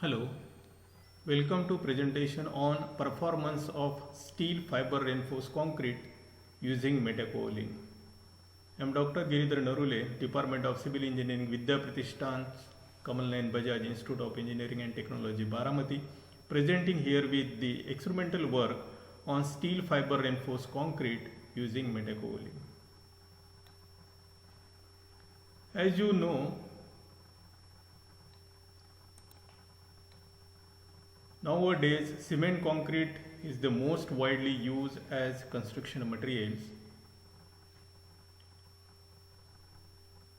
Hello, welcome to presentation on performance of steel fiber reinforced concrete using metakaolin. I am Dr. Giridhar Narule, Department of Civil Engineering, Vidya Pratishthans, Kamalnayan Bajaj Institute of Engineering and Technology, Baramati, presenting here with the experimental work on steel fiber reinforced concrete using metakaolin. As you know, nowadays, cement concrete is the most widely used as construction materials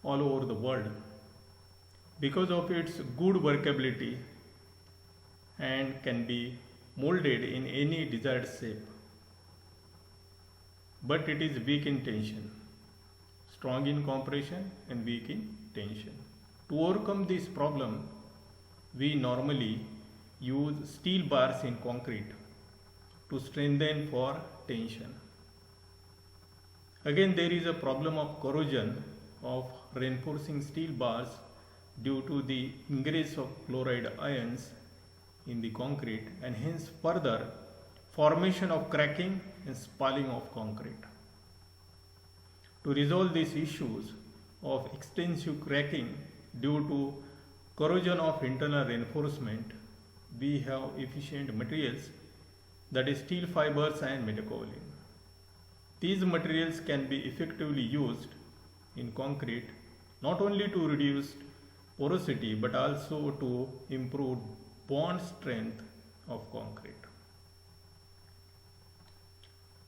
all over the world because of its good workability and can be molded in any desired shape. But it is weak in tension, strong in compression and weak in tension. To overcome this problem, we normally use steel bars in concrete to strengthen for tension. Again, there is a problem of corrosion of reinforcing steel bars due to the ingress of chloride ions in the concrete and hence further formation of cracking and spalling of concrete. To resolve these issues of extensive cracking due to corrosion of internal reinforcement, we have efficient materials, that is steel fibers and metakaolin. These materials can be effectively used in concrete not only to reduce porosity but also to improve bond strength of concrete.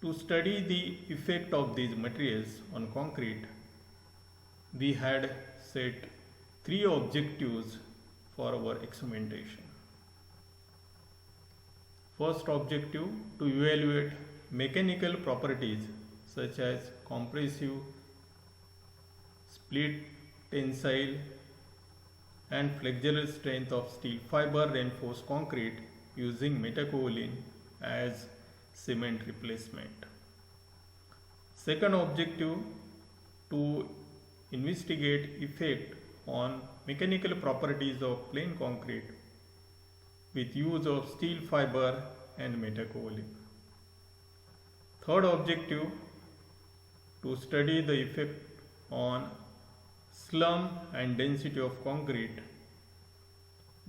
To study the effect of these materials on concrete, we had set three objectives for our experimentation. First objective, to evaluate mechanical properties such as compressive, split, tensile and flexural strength of steel fiber reinforced concrete using metakaolin as cement replacement. Second objective, to investigate effect on mechanical properties of plain concrete with use of steel fiber and metakaolin. Third objective, to study the effect on slump and density of concrete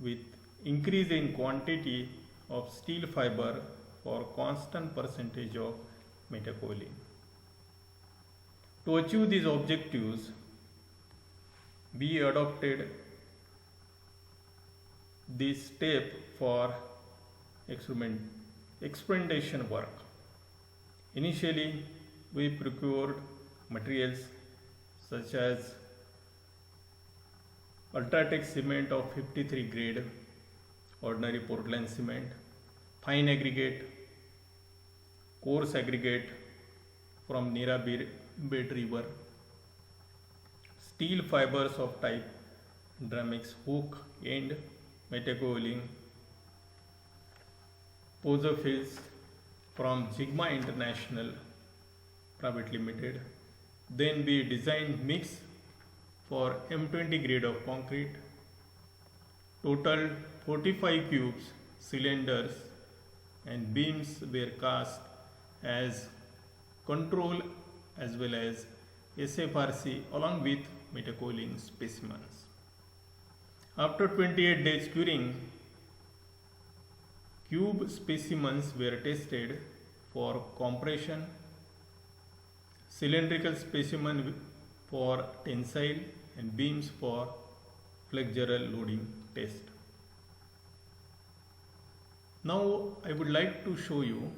with increase in quantity of steel fiber for constant percentage of metakaolin. To achieve these objectives, we adopted this step for experimentation work. Initially, we procured materials such as Ultratech cement of 53 grade, ordinary Portland cement, fine aggregate, coarse aggregate from Nira Bed River, steel fibers of type Dramix hook end, metakaolin, Posofils from Sigma International Private Limited. Then we designed mix for M20 grade of concrete. Total 45 cubes, cylinders and beams were cast as control as well as SFRC along with metakaolin specimens. After 28 days curing, cube specimens were tested for compression, cylindrical specimen for tensile and beams for flexural loading test. Now I would like to show you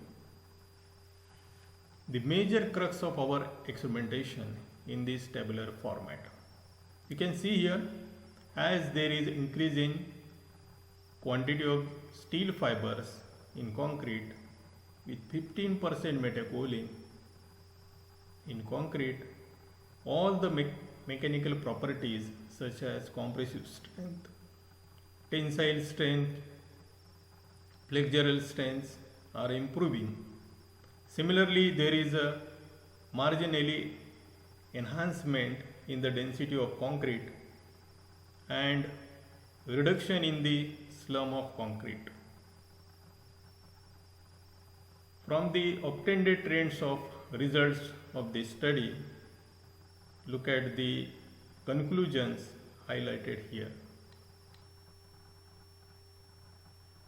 the major crux of our experimentation in this tabular format. You can see here, as there is increase in quantity of steel fibers in concrete with 15% metakaolin in concrete, all the mechanical properties such as compressive strength, tensile strength, flexural strength are improving. Similarly, there is a marginally enhancement in the density of concrete and reduction in the slum of concrete. From the obtained trends of results of this study, look at the conclusions highlighted here.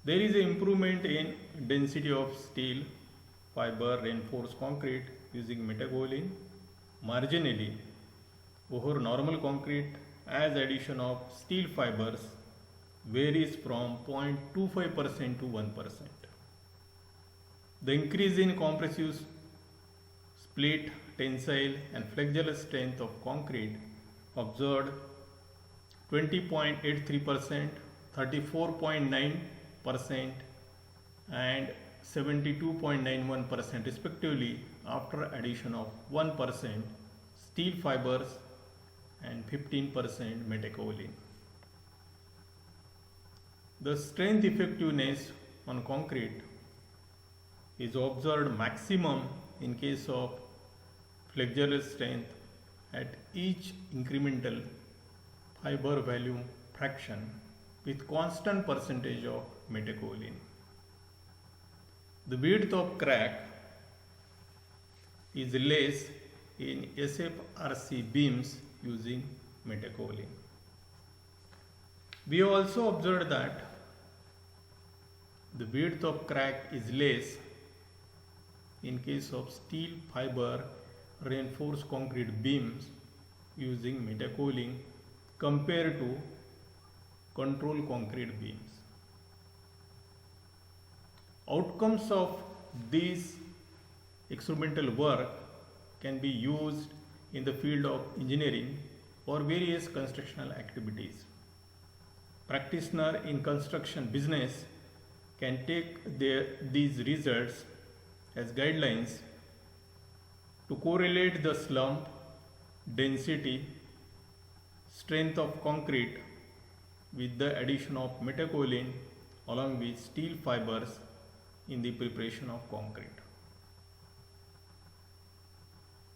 There is an improvement in density of steel fiber reinforced concrete using metakaolin marginally over normal concrete as addition of steel fibers varies from 0.25% to 1%. The increase in compressive split, tensile and flexural strength of concrete observed 20.83%, 34.9% and 72.91% respectively after addition of 1% steel fibers and 15% metakaolin. The strength effectiveness on concrete is observed maximum in case of flexural strength at each incremental fiber volume fraction with constant percentage of metakaolin. The width of crack is less in SFRC beams using metakaolin. We also observed that the width of crack is less in case of steel fiber reinforced concrete beams using metakaolin compared to control concrete beams. Outcomes of this experimental work can be used in the field of engineering or various constructional activities. Practitioners in construction business can take these results as guidelines to correlate the slump, density, strength of concrete with the addition of metakaolin along with steel fibers in the preparation of concrete.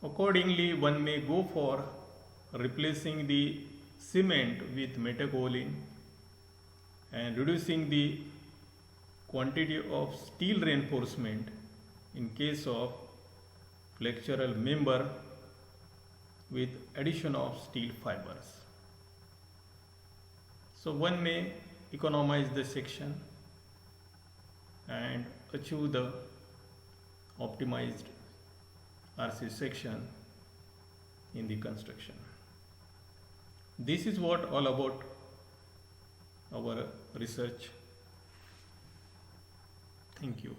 Accordingly, one may go for replacing the cement with metakaolin and reducing the quantity of steel reinforcement in case of flexural member with addition of steel fibers. So one may economize the section and achieve the optimized RC section in the construction. This is what all about our research. Thank you.